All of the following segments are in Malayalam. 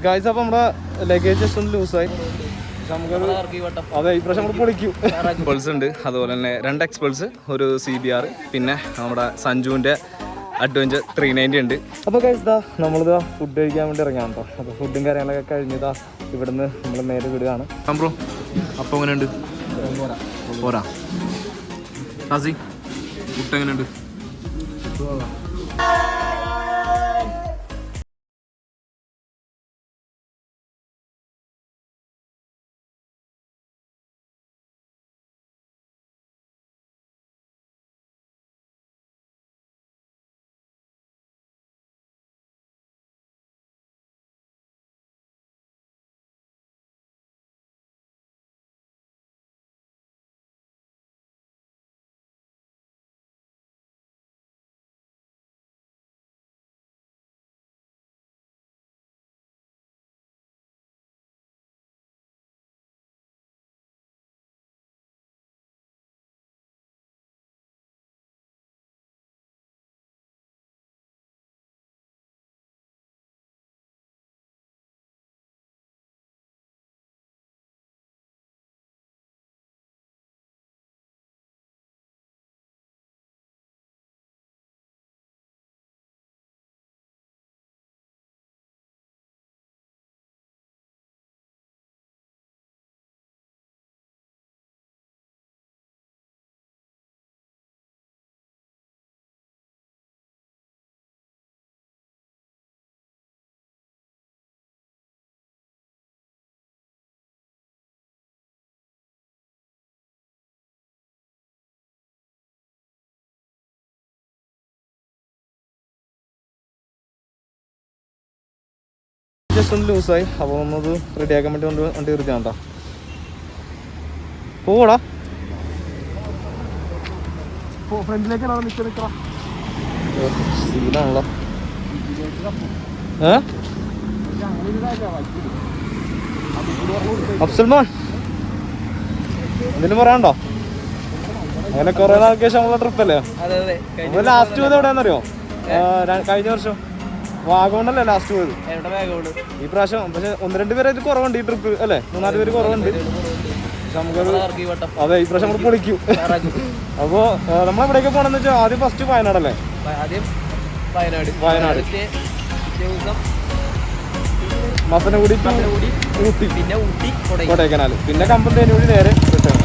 ഗൈസ് അപ്പോൾ നമ്മുടെ ലഗേജ് ജസ്റ്റ് ഒന്ന് ലൂസായി. അതെ, ഈ പ്രാവശ്യം നമ്മൾ പൊളിക്കും. എക്സ്പൾസ് ഉണ്ട്, അതുപോലെ തന്നെ 2 എക്സ്പൾസ്, ഒരു CBR, പിന്നെ നമ്മുടെ സഞ്ജുവിൻ്റെ അഡ്വഞ്ചർ 390 ഉണ്ട്. അപ്പോൾ ഗൈസ് ഇതാ നമ്മളിതാ ഫുഡ് കഴിക്കാൻ വേണ്ടി ഇറങ്ങാം കേട്ടോ. അപ്പോൾ ഫുഡും കാര്യങ്ങളൊക്കെ കഴിഞ്ഞതാ ഇവിടുന്ന് നമ്മൾ നേരെ വിടുകയാണ്. ബ്രോ അപ്പോൾ എങ്ങനെയുണ്ട്? പോരാ ഫുഡ് എങ്ങനെയുണ്ട്? ജസ്റ്റ് ഒന്ന് ലൂസായി. അപ്പോൾ ഒന്നത് റെഡിയാക്കാൻ വേണ്ടി വണ്ടി തീർക്കാൻ കേട്ടോ. പോടാ ഫ്രണ്ടിലേക്കാണോ സീനാണല്ലോ. അഫ്സൽമാൻ എന്തിനും പറയാനുണ്ടോ? അങ്ങനെ കുറെ നാൾക്ക് ശേഷം നമ്മളെ ട്രിപ്പല്ലേ? ലാസ്റ്റ് പോയത് എവിടെയാണെന്നറിയോ? കഴിഞ്ഞ വർഷം വാഗമണ്ണല്ലേ ലാസ്റ്റ് പോയത്. ഈ പ്രാവശ്യം പക്ഷെ 1-2 പേര് അതിൽ കുറവുണ്ട് ഈ ട്രിപ്പ് അല്ലേ? 3-4 പേര് കുറവുണ്ട്. നമുക്കത് അതെ, ഈ പ്രാവശ്യം നമ്മൾ പൊളിക്കും. അപ്പോൾ നമ്മളെവിടേക്ക് പോകണമെന്ന് വെച്ചാൽ ആദ്യം ഫസ്റ്റ് വയനാടല്ലേ? വയനാട്, മസനഗുഡി, ഊട്ടി, പിന്നെ കൊടൈക്കനാൽ, പിന്നെ കമ്പന്തേനൂടി നേരെ റിട്ടേൺ.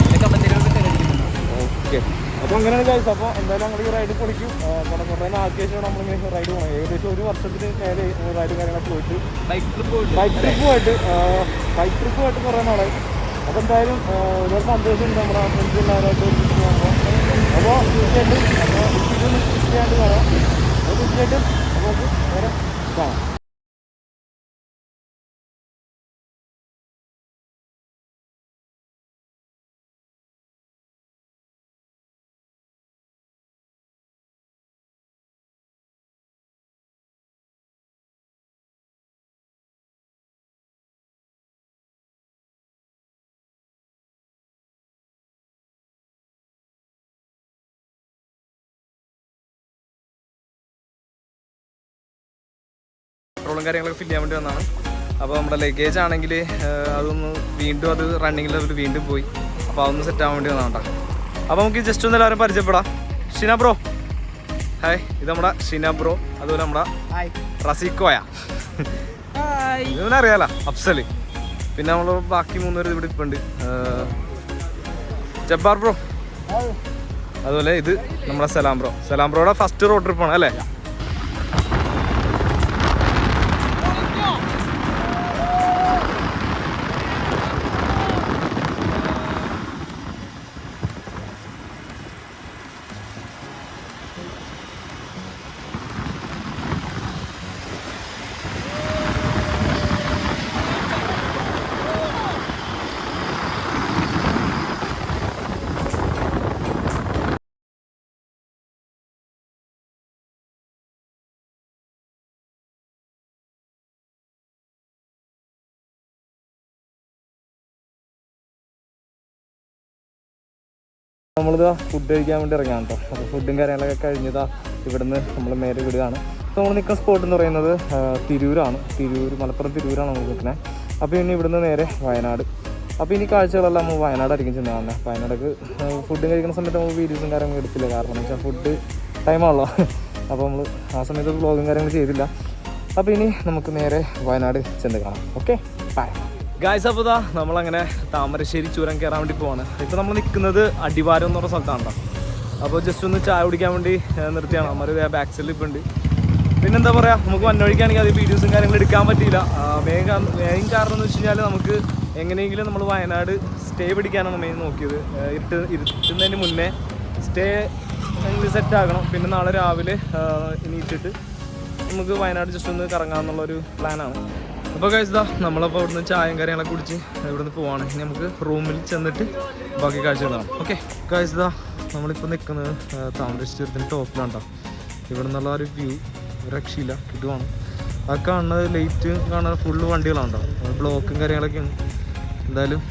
ഓക്കെ, അപ്പോൾ അങ്ങനെയാണ് ഗൈസ്. അപ്പോൾ എന്തായാലും നമ്മൾ ഈ റൈഡ് പൊളിക്കും. കുറേ നാൾക്ക് ശേഷം നമ്മളിങ്ങനെ റൈഡ് പോകണം. ഏകദേശം ഒരു വർഷത്തിന് മേലെ റൈഡും കാര്യങ്ങളൊക്കെ പോയിട്ട് ബൈക്ക് ട്രിപ്പ് പോയിട്ട് കുറേ നാളായി. അപ്പോൾ എന്തായാലും ഒരുപാട് സന്തോഷമുണ്ട് നമ്മുടെ ഫ്രണ്ട്സ് എല്ലാവരുമായിട്ട് പോകുമ്പോൾ. അപ്പോൾ തീർച്ചയായിട്ടും ഇതൊന്ന് ചെയ്യാണ്ട് കാണാം. അപ്പോൾ തീർച്ചയായിട്ടും നമുക്ക് നേരെ കാണാം. പെട്രോളും കാര്യങ്ങളൊക്കെ ഫില്ല് ചെയ്യാൻ വേണ്ടി വന്നതാണ്. അപ്പോൾ നമ്മുടെ ലഗേജ് ആണെങ്കിൽ അതൊന്ന് വീണ്ടും അത് റണ്ണിങ് ലെവൽ വീണ്ടും പോയി. അപ്പോൾ അതൊന്ന് സെറ്റ് ആവാൻ വേണ്ടി വന്നതാണ് കേട്ടോ. അപ്പോൾ നമുക്ക് ജസ്റ്റ് ഒന്ന് എല്ലാവരും പരിചയപ്പെടാം. ഷിന ബ്രോ ഹായ്, ഇത് നമ്മുടെ ഷിന ബ്രോ. അതുപോലെ നമ്മുടെ റസീക്കോയ, ഇതൊന്നും അറിയാലോ, അഫ്സൽ. പിന്നെ നമ്മൾ ബാക്കി 3 പേര് ഇവിടെ ഇപ്പം ഉണ്ട്. ജബ്ബാർ ബ്രോ, അതുപോലെ ഇത് നമ്മുടെ സലാം ബ്രോ. സലാം ബ്രോയുടെ ഫസ്റ്റ് റോഡ് ട്രിപ്പാണ് അല്ലേ? നമ്മളിതാ ഫുഡ് കഴിക്കാൻ വേണ്ടി ഇറങ്ങാം കേട്ടോ. അപ്പോൾ ഫുഡും കാര്യങ്ങളൊക്കെ കഴിഞ്ഞതാ ഇവിടുന്ന് നമ്മൾ നേരെ വിടുകയാണ്. നമ്മൾ നിൽക്കുന്ന സ്പോട്ട് എന്ന് പറയുന്നത് തിരൂരാണ്. മലപ്പുറം തിരൂരാണ് നമ്മൾ നിൽക്കുന്നത്. അപ്പോൾ ഇനി ഇവിടുന്ന് നേരെ വയനാട്. അപ്പോൾ ഇനി കാഴ്ചകളെല്ലാം നമ്മൾ വയനാടായിരിക്കും ചെന്ന് കാണുന്നത്. വയനാടൊക്കെ ഫുഡ് കഴിക്കുന്ന സമയത്ത് നമ്മൾ വീഡിയോസും കാര്യങ്ങളും എടുത്തില്ല, കാരണം എന്ന് വെച്ചാൽ ഫുഡ് ടൈമാണല്ലോ. അപ്പോൾ നമ്മൾ ആ സമയത്ത് വ്ളോഗും കാര്യങ്ങൾ ചെയ്തില്ല. അപ്പോൾ ഇനി നമുക്ക് നേരെ വയനാട് ചെന്ന് കാണാം. Okay, bye guys. അപ്പോൾ ഇതാ നമ്മളങ്ങനെ താമരശ്ശേരി ചുരം കയറാൻ വേണ്ടി പോവാണ്. ഇപ്പോൾ നമ്മൾ നിൽക്കുന്നത് അടിവാരം എന്ന് പറഞ്ഞ സ്ഥലത്താണ്. അപ്പോൾ ജസ്റ്റ് ഒന്ന് ചായ കുടിക്കാൻ വേണ്ടി നിർത്തിയാണ്. നമ്മൾ ബാക്ക് സൈഡിൽ ഇപ്പോൾ ഉണ്ട്. പിന്നെന്താ പറയുക, നമുക്ക് വന്നൊഴിക്കുകയാണെങ്കിൽ അത് വീഡിയോസും കാര്യങ്ങളും എടുക്കാൻ പറ്റിയില്ല. മെയിൻ കാരണം എന്ന് വെച്ച് കഴിഞ്ഞാൽ നമുക്ക് എങ്ങനെയെങ്കിലും നമ്മൾ വയനാട് സ്റ്റേ പിടിക്കാനാണ് മെയിൻ നോക്കിയത്. ഇരുട്ടുന്നതിന് മുന്നേ സ്റ്റേ സെറ്റ് ആക്കണം. പിന്നെ നാളെ രാവിലെ എണീറ്റിട്ട് നമുക്ക് വയനാട് ജസ്റ്റ് ഒന്ന് കറങ്ങാമെന്നുള്ളൊരു പ്ലാനാണ്. അപ്പോൾ ഗൈസ് ഇതാ നമ്മളപ്പോൾ ഇവിടുന്ന് ചായയും കാര്യങ്ങളൊക്കെ കുടിച്ച് ഇവിടുന്ന് പോവാണ്. ഇനി നമുക്ക് റൂമിൽ ചെന്നിട്ട് ബാക്കി കാഴ്ചകളാണ്. ഓക്കെ ഗൈസ് ഇതാ നമ്മളിപ്പോൾ നിൽക്കുന്നത് താമരശ്ശേരി ടോപ്പിലാണ് കേട്ടോ. ഇവിടെ നിന്നുള്ള ഒരു വ്യൂ രക്ഷയില്ല, കിട്ടുവാണ്. ആ കാണുന്നത് ലൈറ്റ് കാണുന്നത് ഫുള്ള് വണ്ടികളാണ് കേട്ടോ. ബ്ലോക്കും കാര്യങ്ങളൊക്കെയാണ്. എന്തായാലും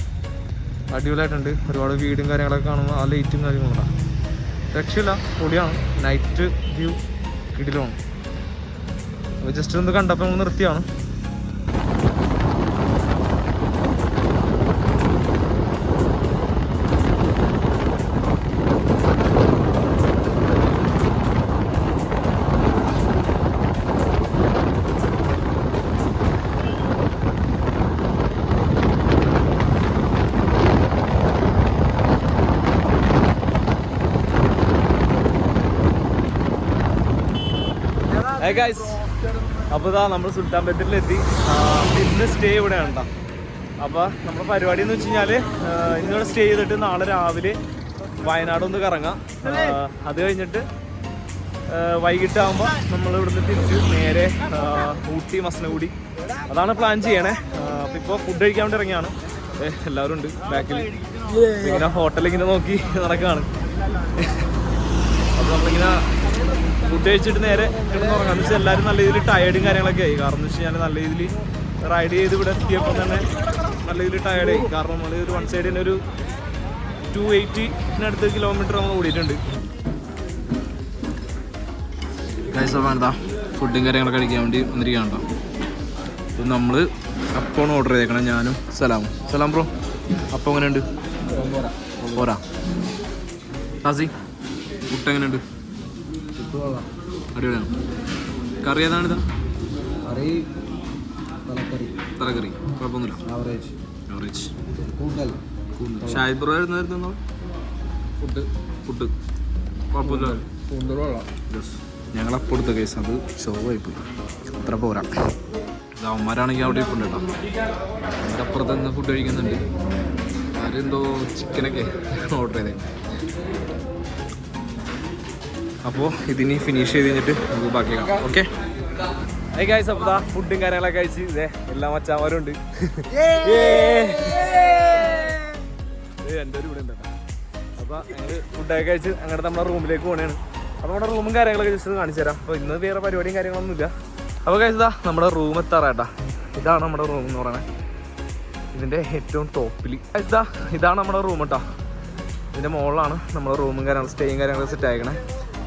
അടിപൊളിയായിട്ടുണ്ട്. ഒരുപാട് വീടും കാര്യങ്ങളൊക്കെ കാണുമ്പോൾ ആ ലൈറ്റും കാര്യങ്ങളുണ്ടാവും. രക്ഷയില്ല, പൊളിയാണ്. നൈറ്റ് വ്യൂ കിടിലുമാണ്. അപ്പോൾ ജസ്റ്റ് ഒന്ന് കണ്ടപ്പോൾ നമ്മൾ നിർത്തിയാണ്. ഗൈസ് അപ്പോൾ ഇതാ നമ്മൾ സുൽത്താൻ ബത്തേരിലെത്തി. ഇന്ന് സ്റ്റേ ഇവിടെയാണ് കേട്ടോ. അപ്പോൾ നമ്മുടെ പരിപാടി എന്ന് വെച്ച് കഴിഞ്ഞാൽ ഇന്നിവിടെ സ്റ്റേ ചെയ്തിട്ട് നാളെ രാവിലെ വയനാടൊന്ന് കറങ്ങാം. അത് കഴിഞ്ഞിട്ട് വൈകിട്ടാകുമ്പോൾ നമ്മൾ ഇവിടുന്ന് തിരിച്ച് നേരെ ഊട്ടി മസനഗുഡി അതാണ് പ്ലാൻ ചെയ്യണേ. അപ്പോൾ ഇപ്പോൾ ഫുഡ് കഴിക്കാൻ വേണ്ടി ഇറങ്ങിയാണ്. എല്ലാവരും ഉണ്ട് ബാക്കിൽ. ഇങ്ങനെ ഹോട്ടലിങ്ങനെ നോക്കി നടക്കുകയാണ്. അപ്പോൾ നമ്മളിങ്ങനെ ഫുഡ് കഴിച്ചിട്ട് നേരെ കിടന്നുറങ്ങാം. എന്ന് വെച്ചാൽ എല്ലാവരും നല്ല രീതിയിൽ ടയേർഡും കാര്യങ്ങളൊക്കെ ആയി. കാരണം എന്ന് വെച്ച് കഴിഞ്ഞാൽ നല്ല രീതിയിൽ റൈഡ് ചെയ്ത് ഇവിടെ എത്തിയപ്പോൾ തന്നെ നല്ല രീതിയിൽ ടയേർഡായി. കാരണം നമ്മൾ ഒരു വൺ സൈഡിൽ തന്നെ ഒരു 280 കിലോമീറ്റർ നമ്മൾ ഓടിയിട്ടുണ്ട്. എന്താ ഫുഡും കാര്യങ്ങളൊക്കെ കഴിക്കാൻ വേണ്ടി വന്നിരിക്കുകയാണ് കേട്ടോ. അപ്പം നമ്മൾ അപ്പമാണ് ഓർഡർ ചെയ്തേക്കണം, ഞാനും സലാമും. സലാം ബ്രോ, അപ്പം എങ്ങനെയുണ്ട്? പോരാ സാസി, ഫുഡ് എങ്ങനെയുണ്ട്? അടിപൊളിയാണ്. കറി ഏതാണിതാ? തലക്കറി കുഴപ്പമൊന്നുമില്ല, ആവറേജ്. ഷാഹിദ് ബ്രോ ആയിരുന്നു ഫുഡ് കുഴപ്പമില്ല. ഞങ്ങളപ്പോൾ എടുത്ത കേസ് അത് ഷോവായിപ്പോയി, അത്ര പോരാ. അവന്മാരാണെങ്കിൽ അവിടെ ഇപ്പോൾ ഉണ്ട് കേട്ടോ. അതിൻ്റെ അപ്പുറത്ത് നിന്ന് ഫുഡ് കഴിക്കുന്നുണ്ട്. ആരെന്തോ ചിക്കനൊക്കെ ഓർഡർ ചെയ്തേ. അപ്പോൾ ഇതിനി ഫിനിഷ് ചെയ്ത് കഴിഞ്ഞിട്ട് നമുക്ക് ബാക്കി കാണാം. Okay guys. അപ്പോൾ ഇതാ ഫുഡും കാര്യങ്ങളൊക്കെ കഴിച്ച് ഇതേ എല്ലാ മച്ചാന്മാരും ഉണ്ട്. എൻ്റെ ഒരു ഇവിടെ ഉണ്ട് കേട്ടോ. അപ്പോൾ ഞങ്ങൾ ഫുഡൊക്കെ കഴിച്ച് അങ്ങനെ നമ്മുടെ റൂമിലേക്ക് പോകണേണ്. അപ്പോൾ നമ്മുടെ റൂമും കാര്യങ്ങളൊക്കെ ജസ്റ്റ് കാണിച്ചു തരാം. അപ്പോൾ ഇന്ന് വേറെ പരിപാടിയും കാര്യങ്ങളൊന്നുമില്ല. അപ്പോൾ ഗൈസ് ഇതാ നമ്മുടെ റൂം എത്താറാട്ടാ. ഇതാണ് നമ്മുടെ റൂം എന്ന് പറയുന്നത്. ഇതിൻ്റെ ഏറ്റവും ടോപ്പിൽ ഇതാണ് നമ്മുടെ റൂം കേട്ടോ. ഇതിൻ്റെ മുകളിലാണ് നമ്മുടെ റൂമും കാര്യങ്ങളും സ്റ്റേയും കാര്യങ്ങളൊക്കെ സെറ്റ് ആയിക്കണേ.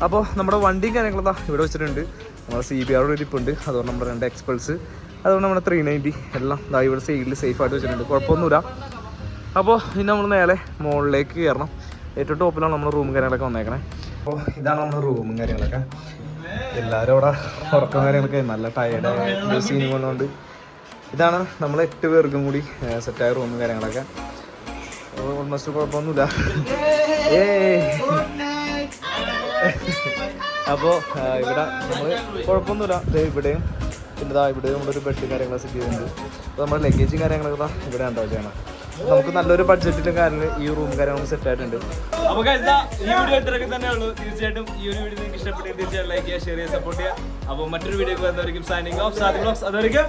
അപ്പോൾ നമ്മുടെ വണ്ടിയും കാര്യങ്ങളൊക്കെ ഇവിടെ വെച്ചിട്ടുണ്ട്. നമ്മുടെ CBR ഇരിപ്പുണ്ട്, അതുകൊണ്ട് നമ്മുടെ 2 എക്സ്പൾസ്, അതുകൊണ്ട് നമ്മുടെ 390 എല്ലാം ഇതാ ഇവിടെ സൈഡിൽ സേഫായിട്ട് വെച്ചിട്ടുണ്ട്, കുഴപ്പമൊന്നുമില്ല. അപ്പോൾ ഇനി നമ്മൾ നേരെ മുകളിലേക്ക് കയറണം. ഏറ്റവും ടോപ്പിലാണ് നമ്മുടെ റൂമും കാര്യങ്ങളൊക്കെ വന്നേക്കണേ. അപ്പോൾ ഇതാണ് നമ്മുടെ റൂമും കാര്യങ്ങളൊക്കെ. എല്ലാവരും അവിടെ ഉറക്കം കാര്യങ്ങളൊക്കെ നല്ല ടയേർഡ് സീനും കൊണ്ടുകൊണ്ട് ഇതാണ് നമ്മൾ 8 പേർക്കും കൂടി സെറ്റായ റൂമും കാര്യങ്ങളൊക്കെ. ഓൾമോസ്റ്റ് കുഴപ്പമൊന്നുമില്ല. അപ്പോൾ ഇവിടെ നമ്മൾ കുഴപ്പമൊന്നുമില്ല. ഇവിടെയും പിന്നെ ഇവിടെ നമ്മളൊരു ബെഡ് കാര്യങ്ങളൊക്കെ സെറ്റ് ചെയ്തിട്ടുണ്ട്. അപ്പോൾ നമ്മുടെ ലഗേജും കാര്യങ്ങളൊക്കെ ഇവിടെ ഉണ്ടോ ചെയ്യണം. നമുക്ക് നല്ലൊരു ബഡ്ജറ്റിലും കാര്യങ്ങൾ ഈ റൂം കാര്യങ്ങളും സെറ്റ് ആയിട്ടുണ്ട്. അപ്പോൾ ഈ വീഡിയോ ഇത്രയൊക്കെ തന്നെ ഉള്ളൂ. തീർച്ചയായിട്ടും ഈ ഒരു വീഡിയോ നിങ്ങൾക്ക് ഇഷ്ടപ്പെട്ടെങ്കിൽ തീർച്ചയായും ലൈക്ക് ചെയ്യുക, ഷെയർ ചെയ്യുക, സപ്പോർട്ട് ചെയ്യുക. അപ്പോൾ മറ്റൊരു വീഡിയോ വരുന്നവരിക്കും സൈനിങ് ഓഫ് സാദി വ്ലോഗ്സ്. അതുവരെയ്ക്കും